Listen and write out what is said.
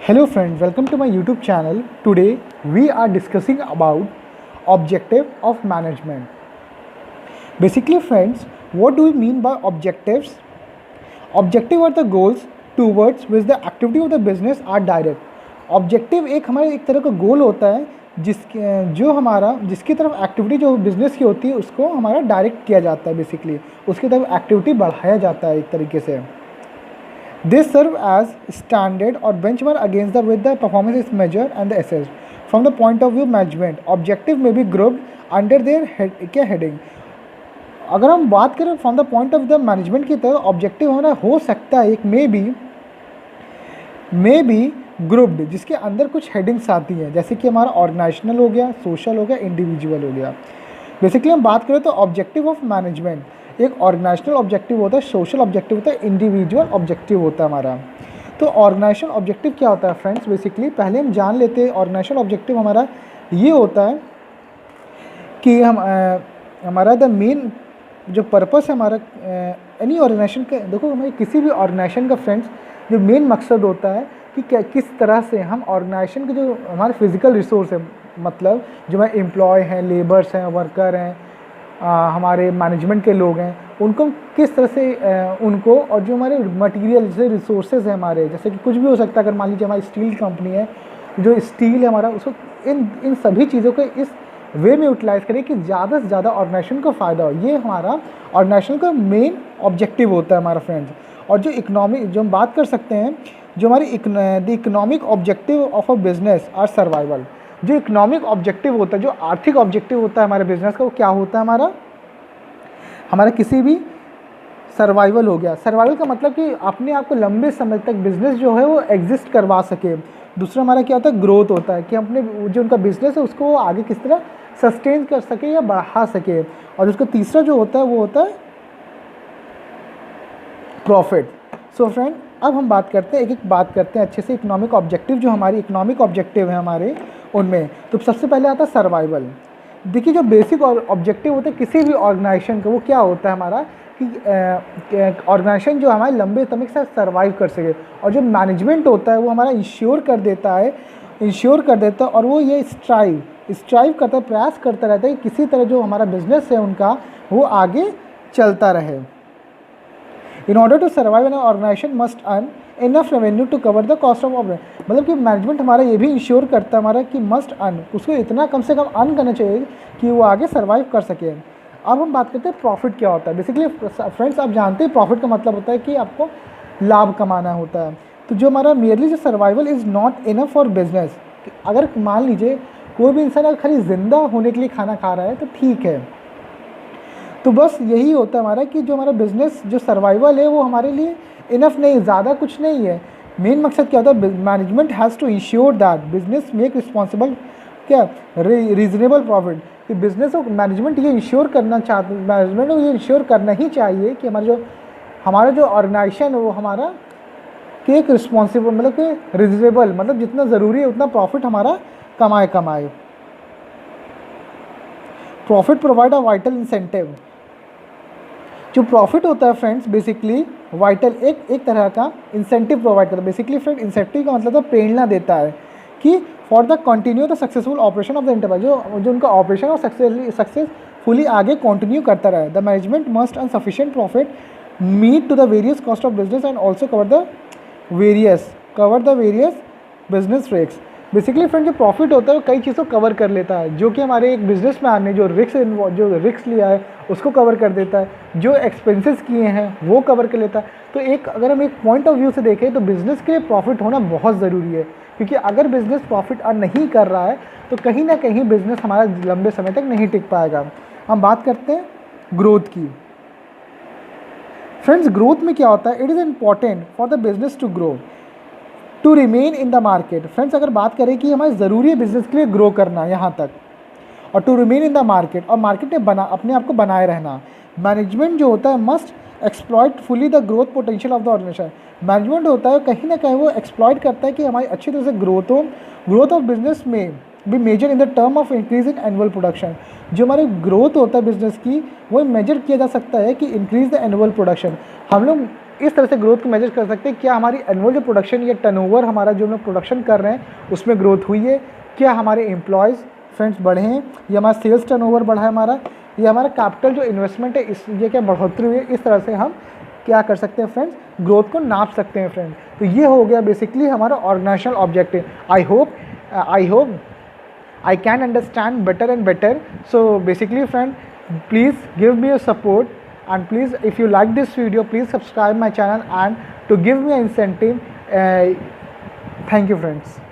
Hello friends, welcome to my YouTube channel. Today we are discussing about objective of management. Basically friends, what do we mean by objectives? Objective are the goals towards which the activity of the business are direct. Objective एक तरह का गोल होता है जिसकी तरफ activity जो business की होती है उसको हमारा डायरेक्ट किया जाता है। बेसिकली उसकी तरफ एक्टिविटी बढ़ाया जाता है एक तरीके से। They serve as standard or benchmark against with the performance is measured and assessed. From the point of view management, objective may be grouped under their heading. अगर हम बात करें from the point of the management की तरफ, objective हमारा हो सकता है एक मे बी ग्रुप्ड, जिसके अंदर कुछ हेडिंग्स आती हैं, जैसे कि हमारा ऑर्गेनाइजेशनल हो गया, सोशल हो गया, इंडिविजुअल हो गया। बेसिकली हम बात करें तो ऑब्जेक्टिव ऑफ मैनेजमेंट एक ऑर्गेनाइजेशनल ऑब्जेक्टिव होता है, सोशल ऑब्जेक्टिव होता है, इंडिविजुअल ऑब्जेक्टिव होता है हमारा। तो ऑर्गेनाइजेशनल ऑब्जेक्टिव क्या होता है फ्रेंड्स? बेसिकली पहले हम जान लेते हैं ऑर्गेनाइजेशनल ऑब्जेक्टिव हमारा ये होता है कि हमारा द मेन जो पर्पस है हमारा एनी ऑर्गेनाइजेशन का, देखो हमारे किसी भी ऑर्गेनाइजेशन का फ्रेंड्स जो मेन मकसद होता है कि किस तरह से हम ऑर्गेनाइजेशन के जो हमारे फिजिकल रिसोर्स है, मतलब जो हमारे एम्प्लॉय हैं, लेबर्स हैं, वर्कर हैं, हमारे मैनेजमेंट के लोग हैं, उनको किस तरह से उनको, और जो हमारे मटेरियल जैसे रिसोर्सेज हैं हमारे, जैसे कि कुछ भी हो सकता है, अगर मान लीजिए हमारी स्टील कंपनी है, जो स्टील है हमारा, उसको इन सभी चीज़ों को इस वे में यूटिलाइज़ करें कि ज़्यादा से ज़्यादा ऑर्गेनाइजेशन को फ़ायदा हो। ये हमारा ऑर्गेनाइजेशन का मेन ऑब्जेक्टिव होता है हमारा फ्रेंड्स। और जो इकोनॉमिक, जो हम बात कर सकते हैं, जो हमारी the economic objective of a business are survival. जो इकोनॉमिक ऑब्जेक्टिव होता है, जो आर्थिक ऑब्जेक्टिव होता है हमारे बिजनेस का, वो क्या होता है हमारा किसी भी सर्वाइवल हो गया। सर्वाइवल का मतलब कि अपने आप को लंबे समय तक बिजनेस जो है वो एग्जिस्ट करवा सके। दूसरा हमारा क्या होता है, ग्रोथ होता है कि अपने जो उनका बिजनेस है उसको वो आगे किस तरह सस्टेन कर सके या बढ़ा सके। और उसका तीसरा जो होता है वो होता है प्रॉफिट। सो फ्रेंड, अब हम बात करते हैं, एक बात करते हैं अच्छे से इकोनॉमिक ऑब्जेक्टिव, जो हमारी इकोनॉमिक ऑब्जेक्टिव है हमारे उनमें। तो सबसे पहले आता है सर्वाइवल। देखिए जो बेसिक ऑब्जेक्टिव होता है किसी भी ऑर्गेनाइजेशन का, वो क्या होता है हमारा कि ऑर्गेनाइजेशन जो हमारे लंबे समय से सर्वाइव कर सके। और जो मैनेजमेंट होता है वो हमारा इंश्योर कर देता है और वो ये स्ट्राइव करता है, प्रयास करता रहता है कि किसी तरह जो हमारा बिजनेस है उनका वो आगे चलता रहे। In order to survive an organisation must earn enough revenue to cover the cost of operation. मतलब कि मैनेजमेंट हमारा ये भी इंश्योर करता है हमारा कि मस्ट अर्न, उसको इतना कम से कम अर्न करना चाहिए कि वो आगे सर्वाइव कर सके। अब हम बात करते हैं प्रॉफिट क्या होता है। बेसिकली फ्रेंड्स आप जानते हैं प्रॉफिट का मतलब होता है कि आपको लाभ कमाना होता है। तो जो हमारा मेयरली जो survival is not enough for business. अगर मान लीजिए कोई भी इंसान अगर खाली जिंदा होने के लिए खाना खा रहा है तो ठीक है, तो बस यही होता है हमारा कि जो हमारा बिजनेस जो सर्वाइवल है वो हमारे लिए इनफ नहीं, ज़्यादा कुछ नहीं है। मेन मकसद क्या होता है, management has to ensure that business make responsible क्या रीजनेबल प्रॉफिट। कि बिजनेस को मैनेजमेंट ये इंश्योर करना चाहते, मैनेजमेंट को ये इंश्योर करना ही चाहिए कि हमारा जो ऑर्गेनाइजेशन है वो हमारा कि एक रिस्पॉन्सिबल, मतलब कि रीजनेबल, मतलब जितना ज़रूरी है उतना प्रॉफिट हमारा कमाए। Profit provide a vital incentive. जो प्रॉफिट होता है फ्रेंड्स बेसिकली वाइटल एक तरह का इंसेंटिव प्रोवाइड करता है। बेसिकली फ्रेंड इंसेंटिव का मतलब प्रेरणा देता है कि for the continue the successful operation of the enterprise, जो उनका ऑपरेशन और सक्सेसफुली आगे कंटिन्यू करता रहे। The management must earn sufficient profit meet to the various cost of business and also cover the various business risk. Basically friend जो profit होता है वो कई चीज़ों को कवर कर लेता है, जो कि हमारे एक बिजनेस मैन ने जो रिस्क लिया है उसको कवर कर देता है, जो एक्सपेंसेस किए हैं वो कवर कर लेता है। तो अगर हम एक पॉइंट ऑफ व्यू से देखें तो बिज़नेस के लिए प्रॉफिट होना बहुत ज़रूरी है, क्योंकि अगर बिज़नेस प्रॉफिट अर्न नहीं कर रहा है तो कहीं ना कहीं बिज़नेस हमारा लंबे समय तक नहीं टिक पाएगा। हम बात करते हैं ग्रोथ की। फ्रेंड्स ग्रोथ में क्या होता है, it is important for the business to grow to remain in the market. Friends अगर बात करें कि हमारे ज़रूरी है बिजनेस के लिए ग्रो करना यहाँ तक, और to remain in the market, और मार्केट में अपने आप को बनाए रहना। मैनेजमेंट जो होता है must exploit fully the growth potential of the organisation. Management होता है कहीं ना कहीं वो एक्सप्लॉइट करता है कि हमारी अच्छी तरह से ग्रोथ ऑफ बिजनेस में भी major in the term of increase in annual production. जो हमारी ग्रोथ होता है बिजनेस की वो मेजर किया जा सकता है कि इंक्रीज द एनुअल प्रोडक्शन। हम लोग इस तरह से ग्रोथ को मेजर कर सकते हैं, क्या हमारी एनुअल जो प्रोडक्शन या टर्नओवर हमारा जो हम लोग प्रोडक्शन कर रहे हैं उसमें ग्रोथ हुई है, क्या हमारे एम्प्लॉयज़ फ्रेंड्स बढ़े हैं, या हमारा सेल्स टर्नओवर बढ़ा है हमारा, या हमारा कैपिटल जो इन्वेस्टमेंट है इस ये क्या बढ़ोतरी हुई है। इस तरह से हम क्या कर सकते हैं फ्रेंड्स, ग्रोथ को नाप सकते हैं फ्रेंड्स। तो ये हो गया बेसिकली हमारा organisational objective. I hope I can understand better and better. So basically friend, please give me your support, and please if you like this video, please subscribe my channel and to give me an incentive. Thank you friends.